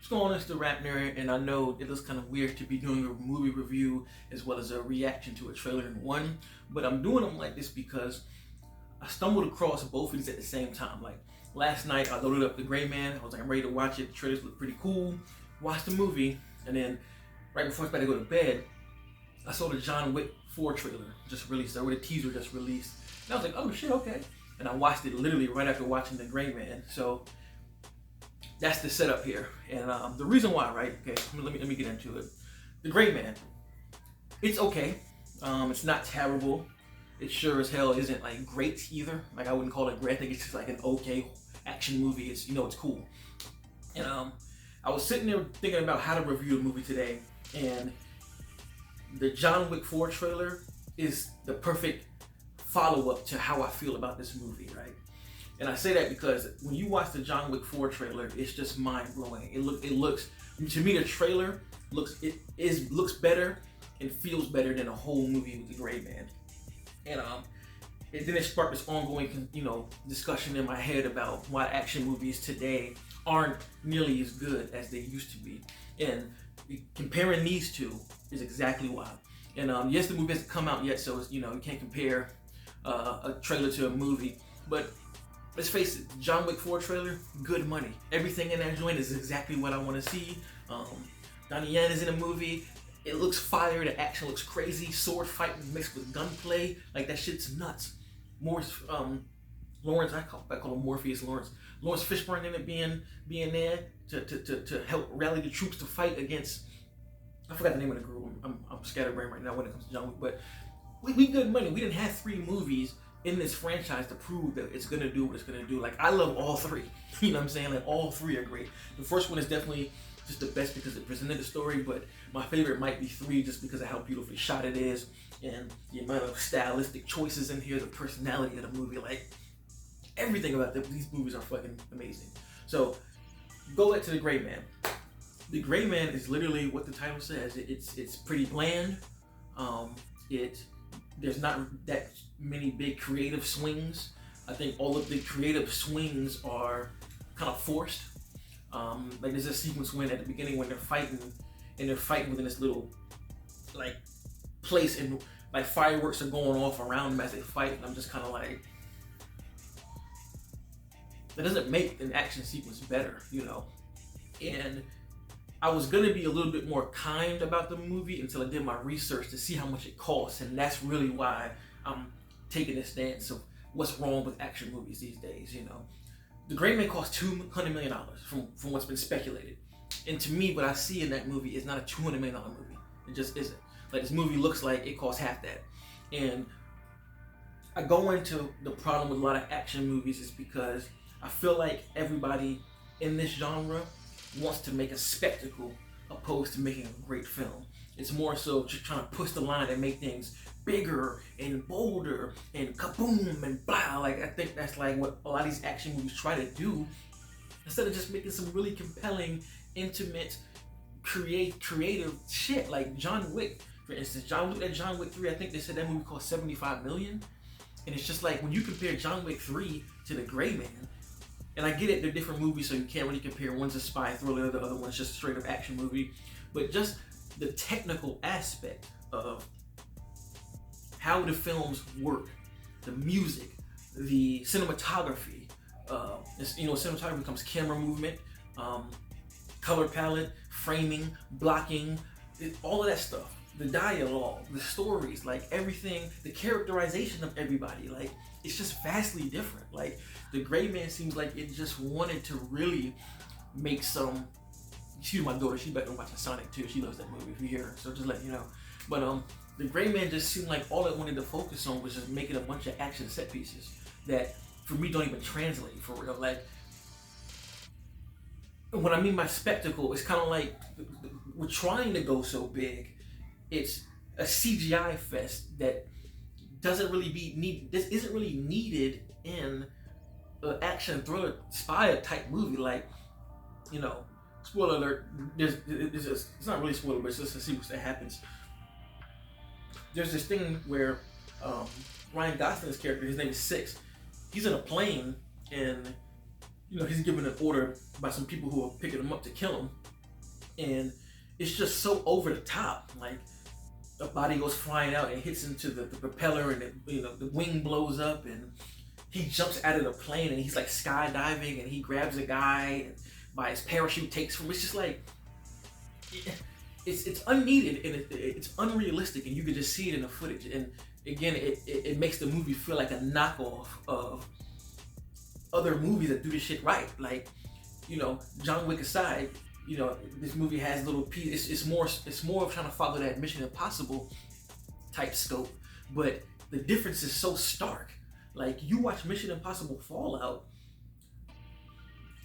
What's going on? It's the RapNerd, and I know it looks kind of weird to be doing a movie review as well as a reaction to a trailer in one, but I'm doing them like this because I stumbled across both of these at the same time. Like last night, I loaded up The Gray Man. I was like, I'm ready to watch it. The trailers look pretty cool. Watched the movie, and then right before I was about to go to bed, I saw the John Wick 4 trailer just released, or the teaser just released. And I was like, oh shit, okay. And I watched it literally right after watching The Gray Man. So that's the setup here. And the reason why, right? Okay, let me get into it. The Gray Man, it's okay. It's not terrible. It sure as hell isn't like great either. Like I wouldn't call it great. I think it's just like an okay action movie. It's it's cool. And I was sitting there thinking about how to review a movie today, and the John Wick 4 trailer is the perfect follow-up to how I feel about this movie, right? And I say that because when you watch the John Wick 4 trailer, it's just mind-blowing. It looks to me, the trailer looks better and feels better than a whole movie with The Gray Man. And then it sparked this ongoing discussion in my head about why action movies today aren't nearly as good as they used to be. And comparing these two is exactly why. And yes, the movie hasn't come out yet, so it's, you can't compare a trailer to a movie. But let's face it, the John Wick 4 trailer, good money. Everything in that joint is exactly what I want to see. Donnie Yen is in a movie. It looks fire. The action looks crazy. Sword fighting mixed with gunplay, like that shit's nuts. Lawrence, I call him Morpheus Lawrence. Lawrence Fishburne in it being there to help rally the troops to fight against. I forgot the name of the group. I'm scatterbrained right now when it comes to John Wick, but we good money. We didn't have 3 movies in this franchise to prove that it's gonna do what it's gonna do. Like I love all 3. You know what I'm saying? Like all 3 are great. The first one is definitely just the best because it presented the story, but my favorite might be 3 just because of how beautifully shot it is and the amount of stylistic choices in here, the personality of the movie, like everything about these movies are fucking amazing. So go back to The Gray Man. The Gray Man is literally what the title says. It's pretty bland. There's not that many big creative swings. I think all of the creative swings are kind of forced. Like there's a sequence when at the beginning when they're fighting within this little like place and like fireworks are going off around them as they fight, and I'm just kind of like, that doesn't make an action sequence better, And I was gonna be a little bit more kind about the movie until I did my research to see how much it costs, and that's really why I'm taking a stance of what's wrong with action movies these days. The Gray Man cost $200 million from what's been speculated, and to me, what I see in that movie is not a $200 million movie. It just isn't. Like this movie looks like it costs half that, and I go into the problem with a lot of action movies is because I feel like everybody in this genre wants to make a spectacle opposed to making a great film. It's more so just trying to push the line and make things bigger and bolder and kaboom and blah. Like I think that's like what a lot of these action movies try to do, instead of just making some really compelling, intimate, creative shit. Like John Wick, for instance. John Wick 3, I think they said that movie cost $75 million. And it's just like when you compare John Wick 3 to The Gray Man, and I get it, they're different movies, so you can't really compare. One's a spy thriller, the other one's just a straight up action movie. But just the technical aspect of how the films work, the music, the cinematography, cinematography becomes camera movement, color palette, framing, blocking, all of that stuff. The dialogue, the stories, like everything, the characterization of everybody, like it's just vastly different. Like The Gray Man seems like it just wanted to really make some. Excuse my daughter, she's back there watching Sonic too. She loves that movie if you hear her, so just let you know. But The Gray Man just seemed like all it wanted to focus on was just making a bunch of action set pieces that for me don't even translate for real. Like when I mean by spectacle, it's kind of like we're trying to go so big. It's a CGI fest that doesn't really this isn't really needed in an action thriller spy type movie. Like, spoiler alert, it's not really spoiler, but it's just a sequence that happens. There's this thing where Ryan Gosling's character, his name is Six, he's in a plane and he's given an order by some people who are picking him up to kill him, and it's just so over the top. Like, a body goes flying out and hits into the propeller, and the wing blows up, and he jumps out of the plane, and he's like skydiving, and he grabs a guy and by his parachute, takes from. It's just like, it's unneeded, and it's unrealistic, and you can just see it in the footage. And again, it makes the movie feel like a knockoff of other movies that do this shit right. Like, John Wick aside, this movie has little pieces. It's more of trying to follow that Mission Impossible type scope, but the difference is so stark. Like, you watch Mission Impossible Fallout,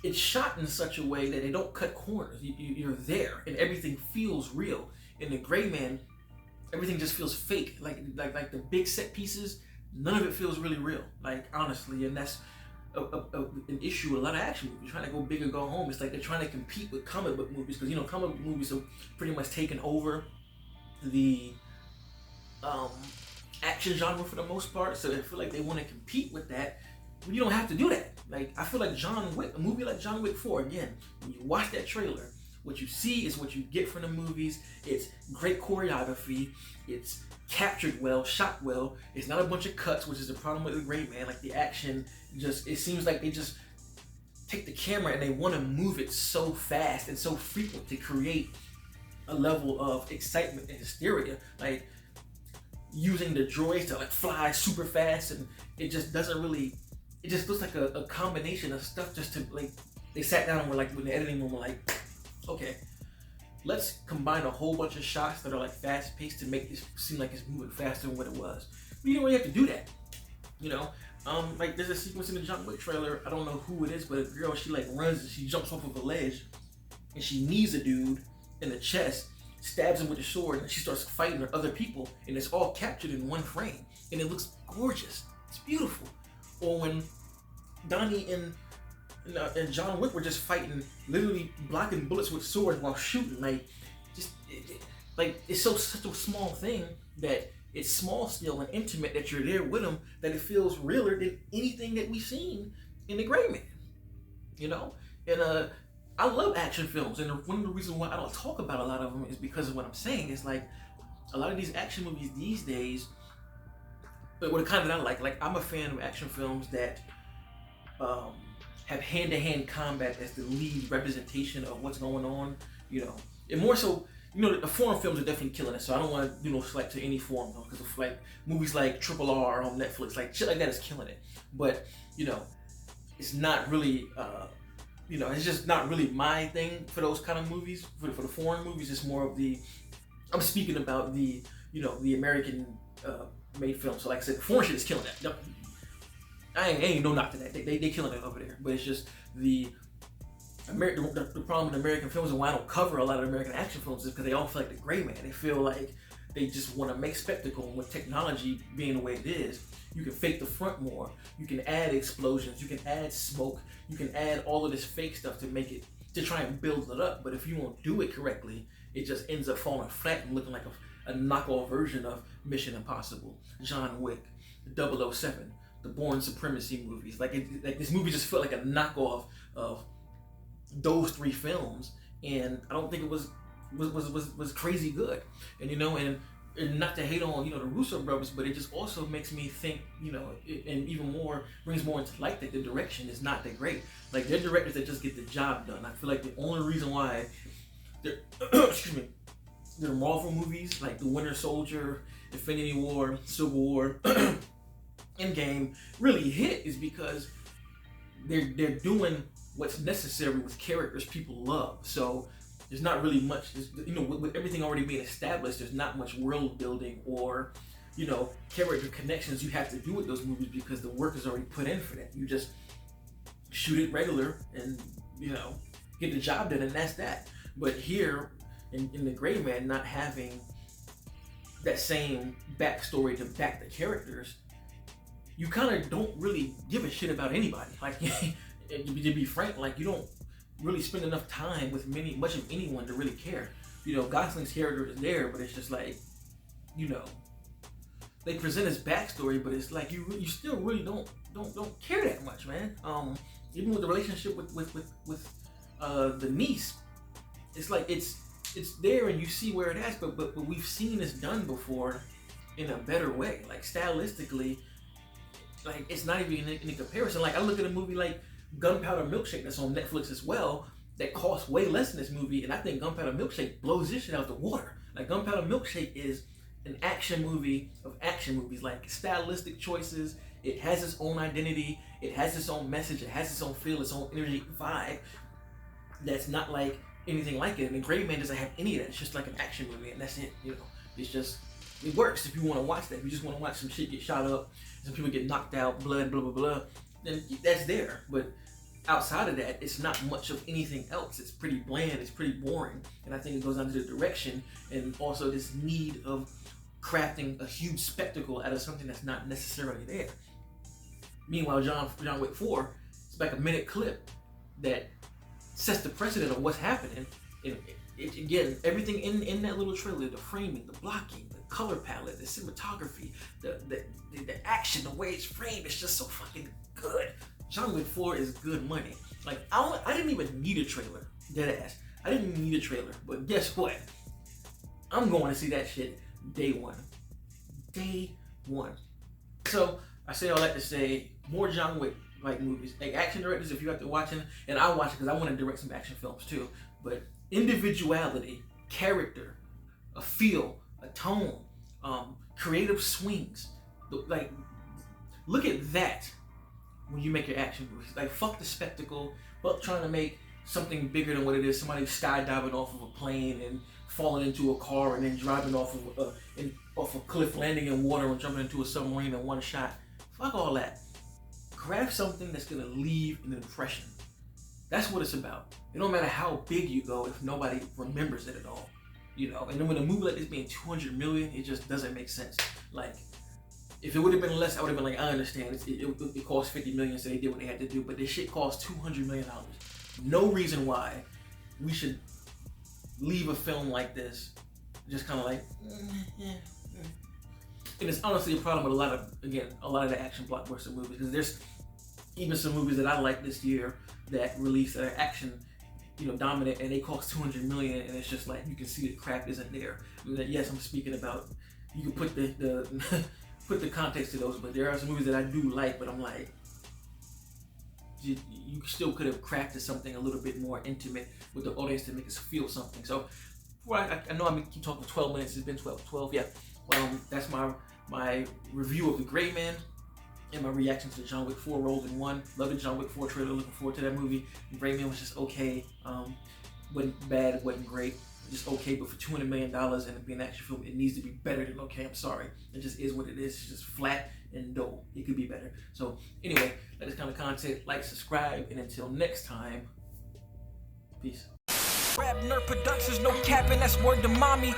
it's shot in such a way that they don't cut corners. You're there, and everything feels real. In The Gray Man, everything just feels fake. Like the big set pieces, none of it feels really real. Like, honestly, and that's an issue with a lot of action movies. Trying to go big or go home. It's like they're trying to compete with comic book movies, because comic book movies have pretty much taken over the action genre for the most part. So I feel like they want to compete with that. But you don't have to do that. Like, I feel like John Wick, a movie like John Wick 4, again, when you watch that trailer, what you see is what you get from the movies. It's great choreography. It's captured well, shot well. It's not a bunch of cuts, which is the problem with The Gray Man. Like, the action it seems like they just take the camera and they want to move it so fast and so frequent to create a level of excitement and hysteria. Like, using the droids to like fly super fast, and it just doesn't really, it just looks like a combination of stuff just to, like, they sat down and were like, with the editing room, were like, okay, let's combine a whole bunch of shots that are like fast paced to make this seem like it's moving faster than what it was. But you don't really have to do that, like, there's a sequence in the John Wick trailer, I don't know who it is, but a girl, she like runs and she jumps off of a ledge and she knees a dude in the chest, stabs him with a sword, and she starts fighting with other people, and it's all captured in one frame, and it looks gorgeous. It's beautiful. Or when Donnie and John Wick were just fighting, literally blocking bullets with swords while shooting, like, just like, it's such a small thing that it's small scale and intimate that you're there with them, that it feels realer than anything that we've seen in The Gray Man. And I love action films, and one of the reasons why I don't talk about a lot of them is because of what I'm saying. It's like, a lot of these action movies these days, but what kind that I like I'm a fan of action films that have hand-to-hand combat as the lead representation of what's going on, and more so, the foreign films are definitely killing it, so I don't want to, select to any foreign film, because of like movies like RRR on Netflix, like shit like that is killing it. But, it's not really, it's just not really my thing for those kind of movies. For the foreign movies, it's more of I'm speaking about the American made film. So like I said, the foreign shit is killing that. I ain't no knock to that. They killing it over there. But it's just the problem with American films, and why I don't cover a lot of American action films, is because they all feel like The Gray Man. They feel like they just want to make spectacle, and with technology being the way it is, you can fake the front more. You can add explosions. You can add smoke. You can add all of this fake stuff to try and build it up. But if you won't do it correctly, it just ends up falling flat and looking like a knockoff version of Mission Impossible, John Wick, 007, the Bourne Supremacy movies. Like this movie just felt like a knockoff of those three films, and I don't think it was crazy good. And not to hate on the Russo brothers, but it just also makes me think, and even more brings more into light that the direction is not that great. Like, they're directors that just get the job done. I feel like the only reason why they're the Marvel movies like the Winter Soldier, Infinity War, Civil War, Endgame really hit is because they're doing what's necessary with characters people love. So there's not really much, with everything already being established, there's not much world building or, character connections you have to do with those movies, because the work is already put in for that. You just shoot it regular and, get the job done, and that's that. But here, in The Gray Man, not having that same backstory to back the characters, you kind of don't really give a shit about anybody. Like, to be frank, like, you don't really spend enough time with much of anyone to really care. Gosling's character is there, but it's just like, they present his backstory, but it's like you still really don't care that much, man. even with the relationship with the niece, it's like it's there and you see where it is, but we've seen this done before in a better way. Like stylistically, like it's not even in comparison. Like I look at a movie like Gunpowder Milkshake that's on Netflix as well, that costs way less than this movie, and I think Gunpowder Milkshake blows this shit out the water. Like Gunpowder Milkshake is an action movie of action movies, like stylistic choices. It has its own identity. It has its own message. It has its own feel, its own energy vibe. That's not like anything like it. And The Gray Man doesn't have any of that. It's just like an action movie, and that's it. You know, it's just, it works if you want to watch that. If you just want to watch some shit get shot up, some people get knocked out, blood, blah blah blah, then that's there. But outside of that, it's not much of anything else. It's pretty bland. It's pretty boring. And I think it goes down to the direction and also this need of crafting a huge spectacle out of something that's not necessarily there. Meanwhile, John Wick 4, it's like a minute clip that sets the precedent of what's happening. And again, everything in that little trailer, the framing, the blocking, the color palette, the cinematography, the action, the way it's framed, it's just so fucking good. John Wick 4 is good money. Like, I didn't even need a trailer, dead ass. I didn't need a trailer, but guess what? I'm going to see that shit day one. Day one. So, I say all that to say, more John Wick like movies. Like action directors, if you have to watch them, and I watch it because I want to direct some action films too, but individuality, character, a feel, a tone, creative swings, like, look at that when you make your action movies. Like, fuck the spectacle, fuck trying to make something bigger than what it is. Somebody skydiving off of a plane and falling into a car and then driving off of a cliff, landing in water and jumping into a submarine in one shot. Fuck all that. Craft something that's gonna leave an impression. That's what it's about. It don't matter how big you go if nobody remembers it at all. You know, and then when a movie like this being 200 million, it just doesn't make sense. Like, if it would have been less, I would have been like, I understand, it cost 50 million, so they did what they had to do, but this shit cost $200 million. No reason why we should leave a film like this just kind of like, And it's honestly a problem with a lot of the action blockbuster movies, because there's even some movies that I like this year that released that are action, dominant, and they cost 200 million, and it's just like you can see the craft isn't there. I mean, yes, I'm speaking about, you can put the put the context to those, but there are some movies that I do like, but I'm like, you still could have crafted something a little bit more intimate with the audience to make us feel something. So, I know I keep talking for 12 minutes. It's been 12, yeah. That's my review of The Gray Man and my reaction to the John Wick 4 rolled in one. Love the John Wick 4 trailer. Looking forward to that movie. The Gray Man was just okay. Wasn't bad. Wasn't great. Just okay. But for $200 million and it being an action film, it needs to be better than okay. I'm sorry. It just is what it is. It's just flat and dull. It could be better. So anyway, like this kind of content, like, subscribe, and until next time, peace. RapNerd Productions, no capping. That's word to mommy.